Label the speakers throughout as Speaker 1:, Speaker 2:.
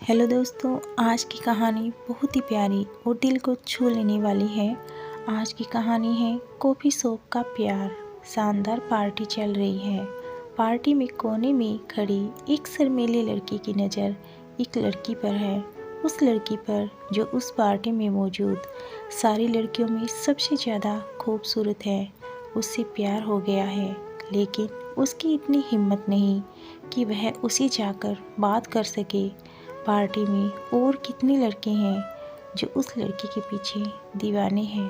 Speaker 1: Hello दोस्तों, आज की कहानी बहुत ही प्यारी और दिल को छू लेने वाली है। आज की कहानी है कॉफ़ी शॉप का प्यार। शानदार पार्टी चल रही है। पार्टी में कोने में खड़ी एक शर्मीली लड़की की नज़र एक लड़की पर है। उस लड़की पर जो उस पार्टी में मौजूद सारी लड़कियों में सबसे ज़्यादा खूबसूरत है। उससे प्यार हो गया है, लेकिन उसकी इतनी हिम्मत नहीं कि वह उसे जाकर बात कर सके। पार्टी में और कितने लड़के हैं जो उस लड़की के पीछे दीवाने हैं।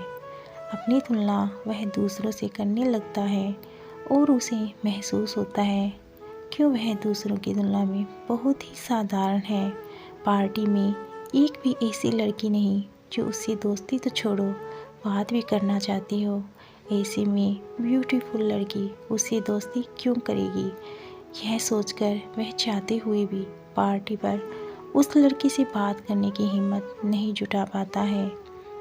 Speaker 1: अपनी तुलना वह दूसरों से करने लगता है और उसे महसूस होता है क्यों वह दूसरों की तुलना में बहुत ही साधारण है। पार्टी में एक भी ऐसी लड़की नहीं जो उससे दोस्ती तो छोड़ो बात भी करना चाहती हो। ऐसे में ब्यूटीफुल लड़की उससे दोस्ती क्यों करेगी, यह सोचकर वह चाहते हुए भी पार्टी पर उस लड़की से बात करने की हिम्मत नहीं जुटा पाता है।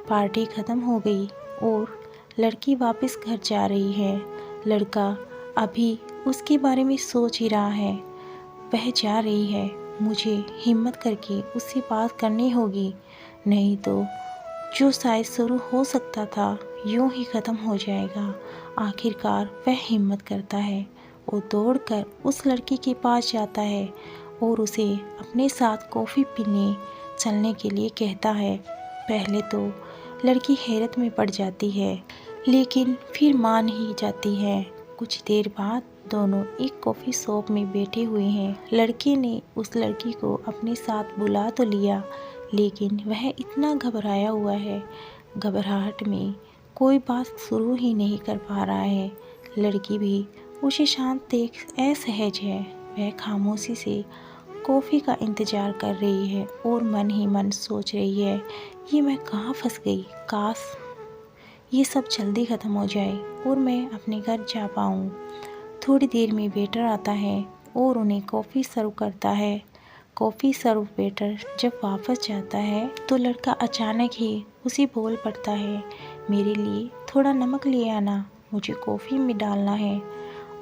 Speaker 1: पार्टी ख़त्म हो गई और लड़की वापस घर जा रही है। लड़का अभी उसके बारे में सोच ही रहा है। वह जा रही है, मुझे हिम्मत करके उससे बात करनी होगी, नहीं तो जो शायद शुरू हो सकता था यूं ही ख़त्म हो जाएगा। आखिरकार वह हिम्मत करता है और दौड़कर उस लड़की के पास जाता है और उसे अपने साथ कॉफ़ी पीने चलने के लिए कहता है। पहले तो लड़की हैरत में पड़ जाती है, लेकिन फिर मान ही जाती है। कुछ देर बाद दोनों एक कॉफ़ी शॉप में बैठे हुए हैं। लड़के ने उस लड़की को अपने साथ बुला तो लिया, लेकिन वह इतना घबराया हुआ है, घबराहट में कोई बात शुरू ही नहीं कर पा रहा है। लड़की भी उसे शांत देख असहज है। वह खामोशी से कॉफ़ी का इंतज़ार कर रही है और मन ही मन सोच रही है, ये मैं कहाँ फंस गई। काश ये सब जल्दी ख़त्म हो जाए और मैं अपने घर जा पाऊँ। थोड़ी देर में वेटर आता है और उन्हें कॉफ़ी सर्व करता है। कॉफ़ी सर्व वेटर जब वापस जाता है तो लड़का अचानक ही उसे बोल पड़ता है, मेरे लिए थोड़ा नमक ले आना, मुझे कॉफ़ी में डालना है।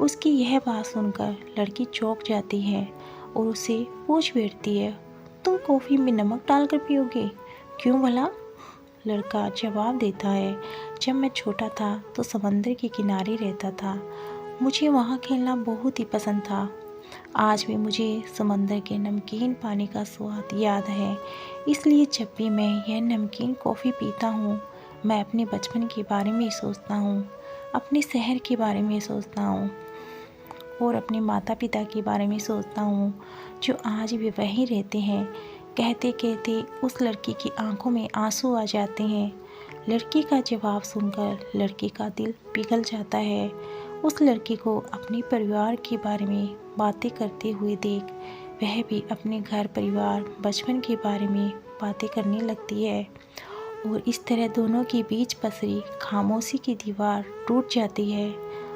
Speaker 1: उसकी यह बात सुनकर लड़की चौंक जाती है और उसे पूछ बैठती है, तुम कॉफ़ी में नमक डालकर पियोगे, क्यों भला? लड़का जवाब देता है, जब मैं छोटा था तो समंदर के किनारे रहता था। मुझे वहाँ खेलना बहुत ही पसंद था। आज भी मुझे समंदर के नमकीन पानी का स्वाद याद है, इसलिए जब भी मैं यह नमकीन कॉफ़ी पीता हूँ मैं अपने बचपन के बारे में सोचता हूँ, अपने शहर के बारे में सोचता हूँ और अपने माता पिता के बारे में सोचता हूँ जो आज भी वहीं रहते हैं। कहते कहते उस लड़की की आंखों में आंसू आ जाते हैं। लड़की का जवाब सुनकर लड़की का दिल पिघल जाता है। उस लड़की को अपने परिवार के बारे में बातें करते हुए देख वह भी अपने घर परिवार बचपन के बारे में बातें करने लगती है और इस तरह दोनों के बीच पसरी खामोशी की दीवार टूट जाती है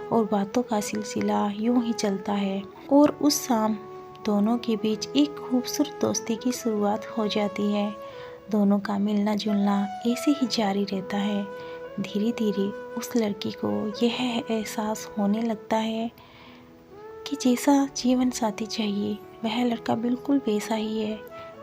Speaker 1: और बातों का सिलसिला यूं ही चलता है। और उस शाम दोनों के बीच एक खूबसूरत दोस्ती की शुरुआत हो जाती है। दोनों का मिलना जुलना ऐसे ही जारी रहता है। धीरे धीरे उस लड़की को यह एहसास होने लगता है कि जैसा जीवन साथी चाहिए वह लड़का बिल्कुल वैसा ही है,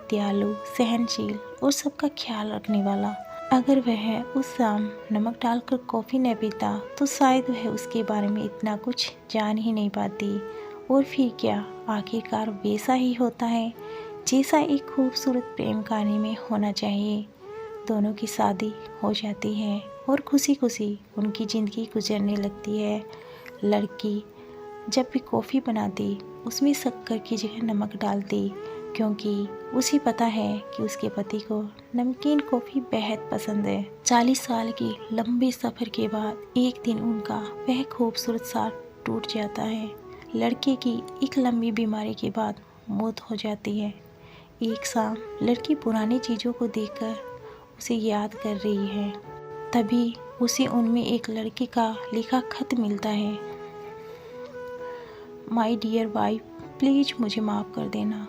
Speaker 1: दयालु, सहनशील और सबका ख्याल रखने वाला। अगर वह उस शाम नमक डालकर कॉफ़ी न पीता तो शायद वह उसके बारे में इतना कुछ जान ही नहीं पाती। और फिर क्या, आखिरकार वैसा ही होता है जैसा एक खूबसूरत प्रेम कहानी में होना चाहिए। दोनों की शादी हो जाती है और खुशी खुशी उनकी ज़िंदगी गुजरने लगती है। लड़की जब भी कॉफ़ी बनाती उसमें शक्कर की जगह नमक डालती, क्योंकि उसे पता है कि उसके पति को नमकीन कॉफ़ी बेहद पसंद है। 40 साल के लंबे सफ़र के बाद एक दिन उनका वह खूबसूरत साथ टूट जाता है। लड़के की एक लंबी बीमारी के बाद मौत हो जाती है। एक शाम लड़की पुरानी चीज़ों को देखकर उसे याद कर रही है। तभी उसे उनमें एक लड़के का लिखा खत मिलता है, माई डियर वाइफ, प्लीज़ मुझे माफ़ कर देना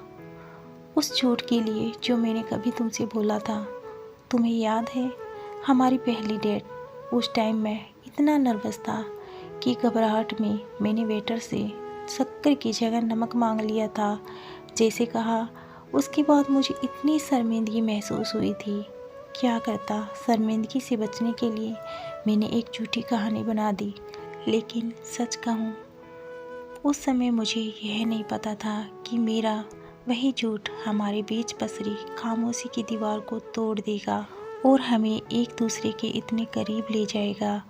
Speaker 1: उस झूठ के लिए जो मैंने कभी तुमसे बोला था। तुम्हें याद है हमारी पहली डेट? उस टाइम मैं इतना नर्वस था कि घबराहट में मैंने वेटर से शक्कर की जगह नमक मांग लिया था। जैसे कहा उसके बाद मुझे इतनी शर्मिंदगी महसूस हुई थी। क्या करता, शर्मिंदगी से बचने के लिए मैंने एक झूठी कहानी बना दी। लेकिन सच कहूँ, उस समय मुझे यह नहीं पता था कि मेरा वही झूठ हमारे बीच पसरी खामोशी की दीवार को तोड़ देगा और हमें एक दूसरे के इतने करीब ले जाएगा।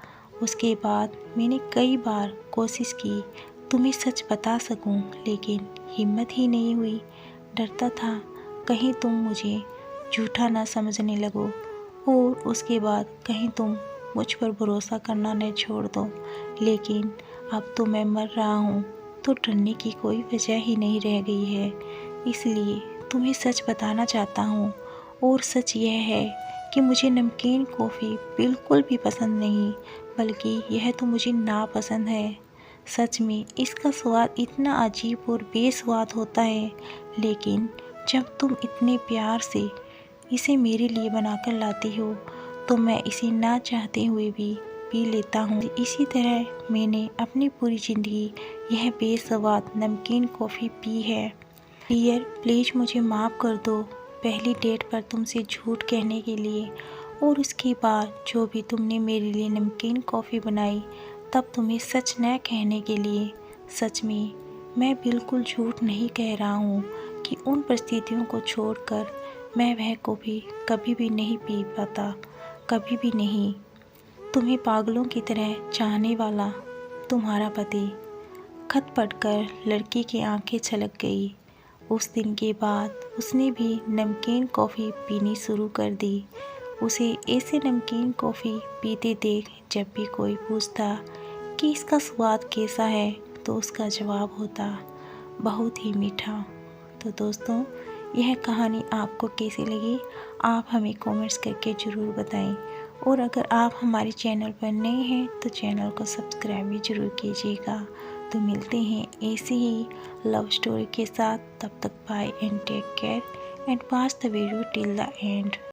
Speaker 1: उसके बाद मैंने कई बार कोशिश की तुम्हें सच बता सकूं, लेकिन हिम्मत ही नहीं हुई। डरता था कहीं तुम मुझे झूठा ना समझने लगो और उसके बाद कहीं तुम मुझ पर भरोसा करना न छोड़ दो। लेकिन अब तो मैं मर रहा हूँ तो डरने की कोई वजह ही नहीं रह गई है। इसलिए तुम्हें सच बताना चाहता हूँ, और सच यह है कि मुझे नमकीन कॉफ़ी बिल्कुल भी पसंद नहीं, बल्कि यह तो मुझे नापसंद है। सच में इसका स्वाद इतना अजीब और बेस्वाद होता है, लेकिन जब तुम इतने प्यार से इसे मेरे लिए बनाकर लाती हो तो मैं इसे ना चाहते हुए भी पी लेता हूँ। इसी तरह मैंने अपनी पूरी ज़िंदगी यह बेस्वाद नमकीन कॉफ़ी पी है। डियर, प्लीज़ मुझे माफ़ कर दो पहली डेट पर तुमसे झूठ कहने के लिए, और उसके बाद जो भी तुमने मेरे लिए नमकीन कॉफ़ी बनाई तब तुम्हें सच न कहने के लिए। सच में मैं बिल्कुल झूठ नहीं कह रहा हूँ कि उन परिस्थितियों को छोड़कर मैं वह कॉफ़ी कभी भी नहीं पी पाता, कभी भी नहीं। तुम्हें पागलों की तरह चाहने वाला तुम्हारा पति। खत पढ़कर लड़की की आंखें छलक गई। उस दिन के बाद उसने भी नमकीन कॉफ़ी पीनी शुरू कर दी। उसे ऐसे नमकीन कॉफ़ी पीते देख जब भी कोई पूछता कि इसका स्वाद कैसा है तो उसका जवाब होता, बहुत ही मीठा। तो दोस्तों, यह कहानी आपको कैसी लगी आप हमें कमेंट्स करके ज़रूर बताएं, और अगर आप हमारे चैनल पर नए हैं तो चैनल को सब्सक्राइब भी ज़रूर कीजिएगा। तो मिलते हैं ऐसी ही लव स्टोरी के साथ। तब तक bye and take care and watch the video till the and.